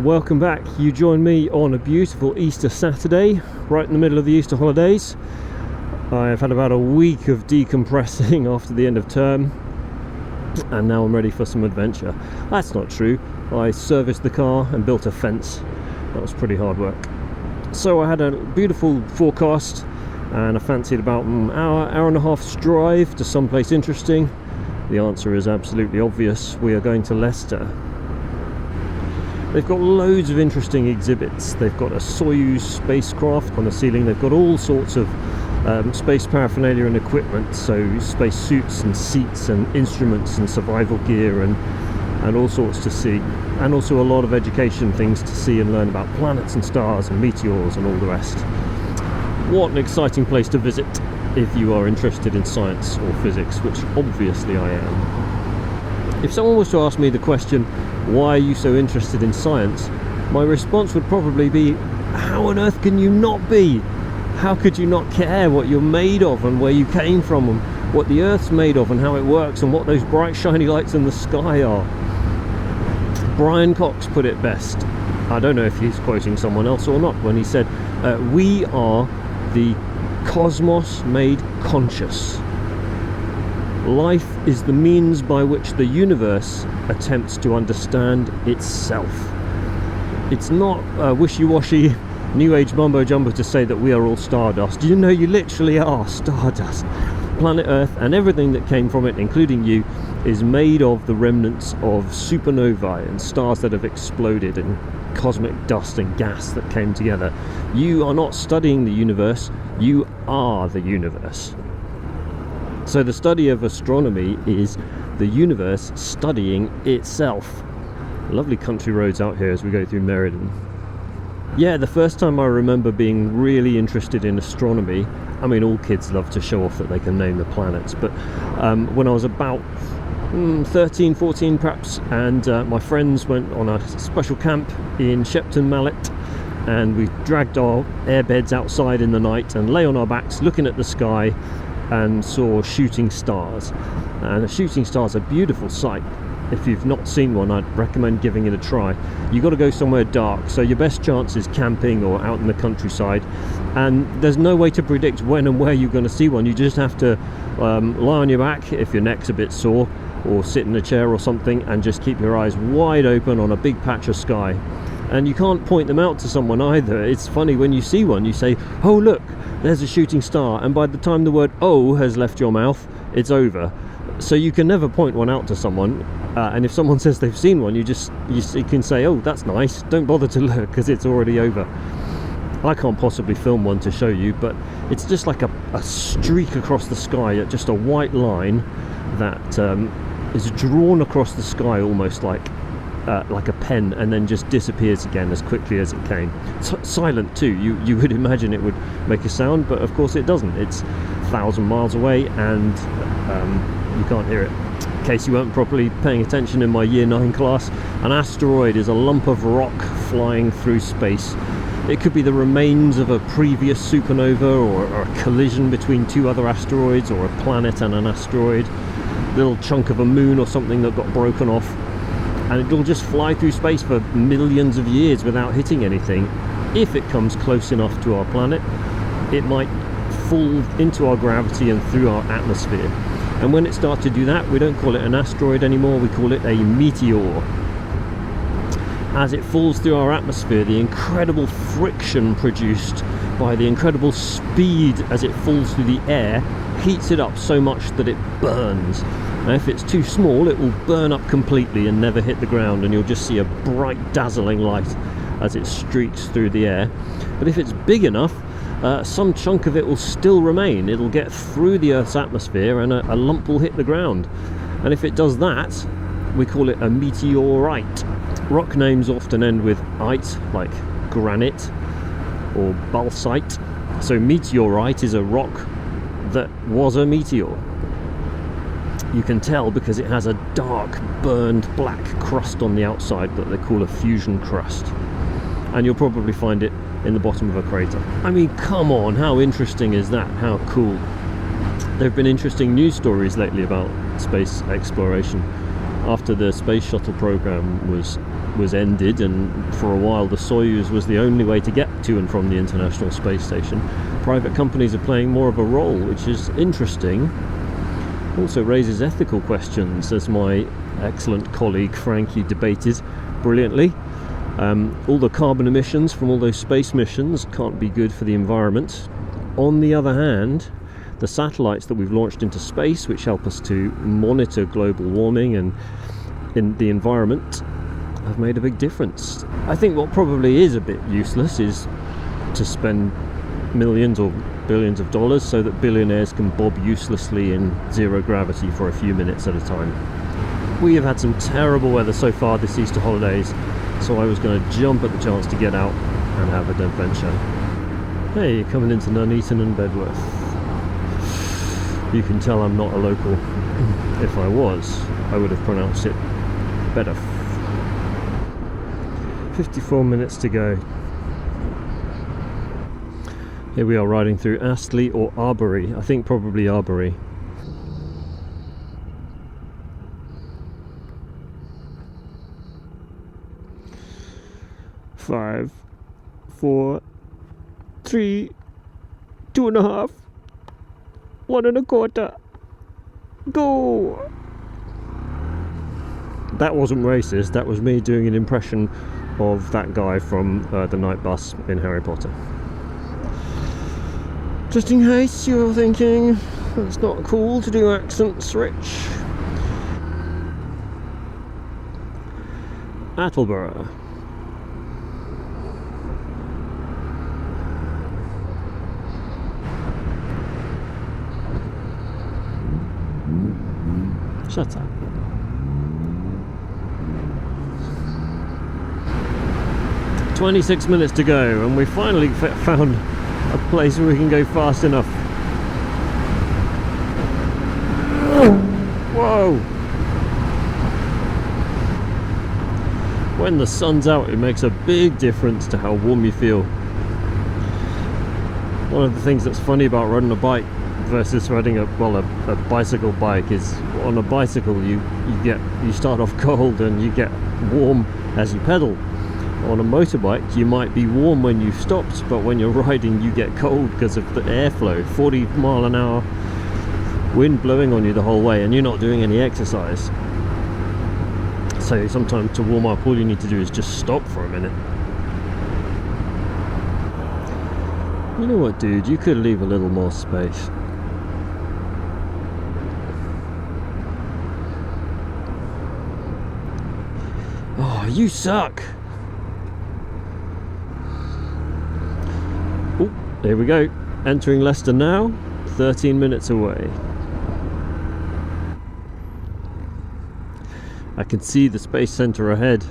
Welcome back. You join me on a beautiful Easter Saturday, right in the middle of the Easter holidays. I've had about a week of decompressing after the end of term, and now I'm ready for some adventure. That's not true. I serviced the car and built a fence. That was pretty hard work. So I had a beautiful forecast, and I fancied about an hour and a half's drive to someplace interesting. The answer is absolutely obvious. We are going to Leicester. They've got loads of interesting exhibits. They've got a Soyuz spacecraft on the ceiling. They've got all sorts of space paraphernalia and equipment, so space suits and seats and instruments and survival gear and all sorts to see. And also a lot of education things to see and learn about planets and stars and meteors and all the rest. What an exciting place to visit if you are interested in science or physics, which obviously I am. If someone was to ask me the question, why are you so interested in science? My response would probably be, how on earth can you not be? How could you not care what you're made of and where you came from and what the Earth's made of and how it works and what those bright shiny lights in the sky are? Brian Cox put it best. I don't know if he's quoting someone else or not when he said, we are the cosmos made conscious. Life is the means by which the universe attempts to understand itself. It's not wishy-washy New Age mumbo-jumbo to say that we are all stardust. You know, you literally are stardust. Planet Earth and everything that came from it, including you, is made of the remnants of supernovae and stars that have exploded and cosmic dust and gas that came together. You are not studying the universe, you are the universe. So the study of astronomy is the universe studying itself. Lovely country roads out here as we go through Meriden. Yeah, the first time I remember being really interested in astronomy, I mean, all kids love to show off that they can name the planets, but when I was about 13, 14 perhaps, and my friends went on a special camp in Shepton Mallet, and we dragged our airbeds outside in the night and lay on our backs looking at the sky and saw shooting stars. And a shooting star is a beautiful sight. If you've not seen one, I'd recommend giving it a try. You've got to go somewhere dark, so your best chance is camping or out in the countryside, and there's no way to predict when and where you're going to see one. You just have to lie on your back if your neck's a bit sore, or sit in a chair or something and just keep your eyes wide open on a big patch of sky. And you can't point them out to someone either. It's funny, when you see one you say, oh look, there's a shooting star, and by the time the word oh has left your mouth, it's over. So you can never point one out to someone, and if someone says they've seen one, you can say, oh, that's nice, don't bother to look because it's already over. I can't possibly film one to show you, but it's just like a streak across the sky, just a white line that is drawn across the sky almost like a pen, and then just disappears again as quickly as it came. Silent too. You would imagine it would make a sound, but of course it doesn't. It's 1,000 miles away, and you can't hear it. In case you weren't properly paying attention in my year 9 class, an asteroid is a lump of rock flying through space. It could be the remains of a previous supernova, or a collision between two other asteroids, or a planet and an asteroid, a little chunk of a moon or something that got broken off, and it'll just fly through space for millions of years without hitting anything. If it comes close enough to our planet, it might fall into our gravity and through our atmosphere. And when it starts to do that, we don't call it an asteroid anymore, we call it a meteor. As it falls through our atmosphere, the incredible friction produced by the incredible speed as it falls through the air heats it up so much that it burns. Now, if it's too small, it will burn up completely and never hit the ground, and you'll just see a bright, dazzling light as it streaks through the air. But if it's big enough, some chunk of it will still remain. It'll get through the Earth's atmosphere and a lump will hit the ground. And if it does that, we call it a meteorite. Rock names often end with "ite," like granite or balsite. So meteorite is a rock that was a meteor. You can tell because it has a dark, burned black crust on the outside that they call a fusion crust. And you'll probably find it in the bottom of a crater. I mean, come on, how interesting is that? How cool. There have been interesting news stories lately about space exploration. After the space shuttle program was was ended, and for a while the Soyuz was the only way to get to and from the International Space Station, private companies are playing more of a role, which is interesting. Also raises ethical questions, as my excellent colleague Frankie debated brilliantly. All the carbon emissions from all those space missions can't be good for the environment. On the other hand, the satellites that we've launched into space, which help us to monitor global warming and in the environment, have made a big difference. I think what probably is a bit useless is to spend millions or billions of dollars so that billionaires can bob uselessly in zero gravity for a few minutes at a time. We have had some terrible weather so far this Easter holidays, so I was going to jump at the chance to get out and have an adventure. Hey, you're coming into Nuneaton and Bedworth. You can tell I'm not a local. If I was, I would have pronounced it better. 54 minutes to go. Here we are riding through Astley or Arbury. I think probably Arbury. Five, 4, 3, 2.5, 1 1/4. Go! That wasn't racist, that was me doing an impression of that guy from the night bus in Harry Potter. Just in case you're thinking it's not cool to do accents, Rich. Attleborough. Shut up. "26 minutes to go, and we finally found a place where we can go fast enough." Whoa! When the sun's out, it makes a big difference to how warm you feel. One of the things that's funny about riding a bike versus riding a bicycle bike is, on a bicycle you start off cold and you get warm as you pedal. On a motorbike you might be warm when you've stopped, but when you're riding you get cold because of the airflow. 40 mile an hour wind blowing on you the whole way, and you're not doing any exercise. So sometimes to warm up all you need to do is just stop for a minute. You know what, dude, you could leave a little more space. Oh, you suck! Oh, here we go. Entering Leicester now, 13 minutes away. I can see the Space Centre ahead.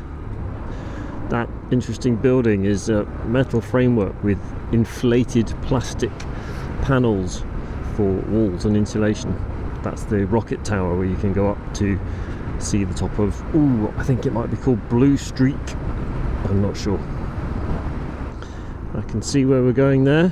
That interesting building is a metal framework with inflated plastic panels for walls and insulation. That's the rocket tower where you can go up to see the top of, I think it might be called Blue Streak. I'm not sure. I can see where we're going there.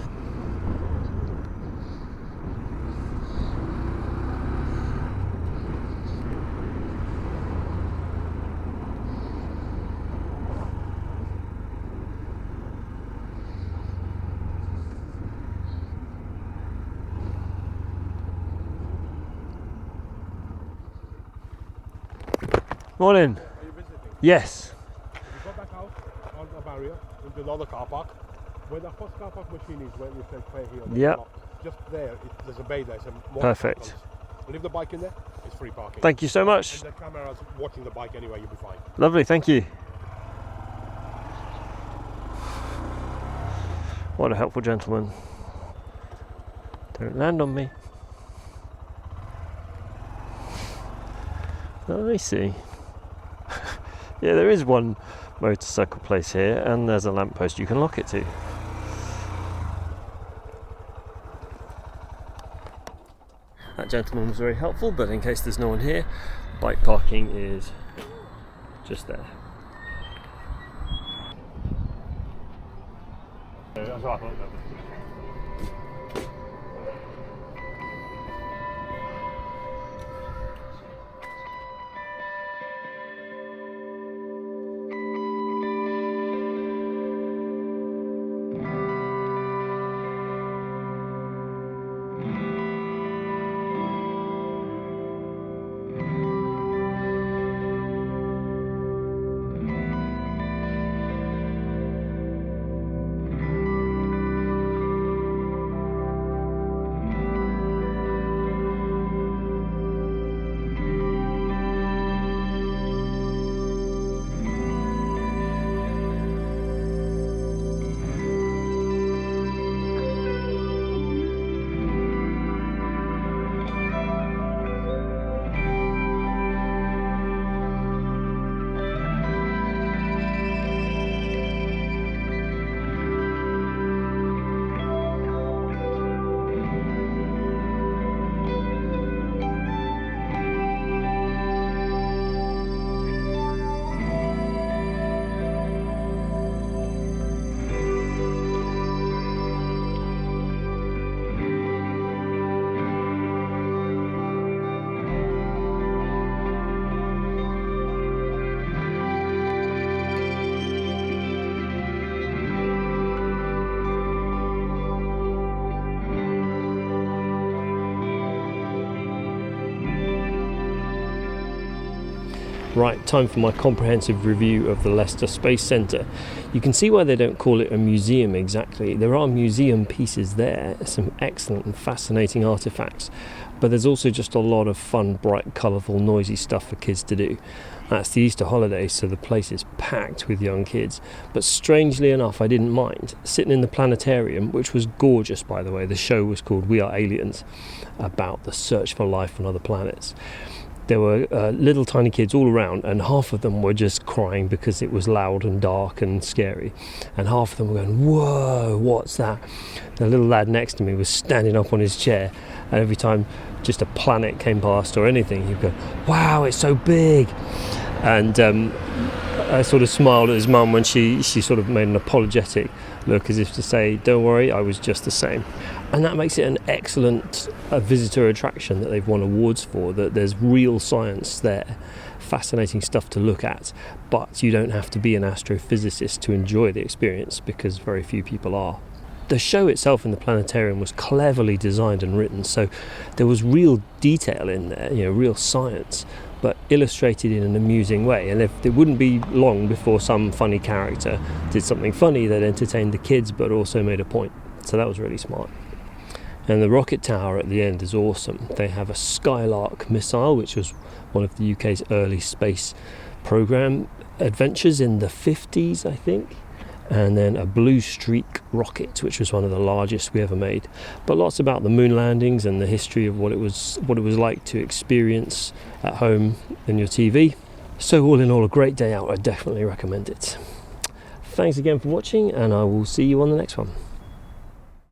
Morning. Are you visiting? Yes. You go back out on the barrier into another car park. Where the first car park machine is, where you can pay here. Yep. Just there, there's a bay there. Perfect. Leave the bike in there. It's free parking. Thank you so much. And the camera's watching the bike anyway. You'll be fine. Lovely. Thank you. What a helpful gentleman. Don't land on me. Oh, I see. Yeah, there is one motorcycle place here, and there's a lamppost you can lock it to. That gentleman was very helpful, but in case there's no one here, bike parking is just there. Right, time for my comprehensive review of the Leicester Space Centre. You can see why they don't call it a museum exactly. There are museum pieces there, some excellent and fascinating artefacts, but there's also just a lot of fun, bright, colourful, noisy stuff for kids to do. That's the Easter holidays, so the place is packed with young kids. But strangely enough, I didn't mind. Sitting in the planetarium, which was gorgeous by the way, the show was called We Are Aliens, about the search for life on other planets. There were little tiny kids all around, and half of them were just crying because it was loud and dark and scary, and half of them were going, "Whoa, what's that?" The little lad next to me was standing up on his chair, and every time just a planet came past or anything, he'd go, "Wow, it's so big." And I sort of smiled at his mum when she sort of made an apologetic look, as if to say, "Don't worry, I was just the same." And that makes it an excellent visitor attraction that they've won awards for, that there's real science there, fascinating stuff to look at, but you don't have to be an astrophysicist to enjoy the experience, because very few people are. The show itself in the planetarium was cleverly designed and written, so there was real detail in there, real science, but illustrated in an amusing way. And if it wouldn't be long before some funny character did something funny that entertained the kids but also made a point. So that was really smart. And the rocket tower at the end is awesome. They have a Skylark missile, which was one of the UK's early space programme adventures in the 50s, I think. And then a Blue Streak rocket, which was one of the largest we ever made. But lots about the moon landings and the history of what it was like to experience at home in your TV. So all in all, a great day out. I definitely recommend it. Thanks again for watching, and I will see you on the next one.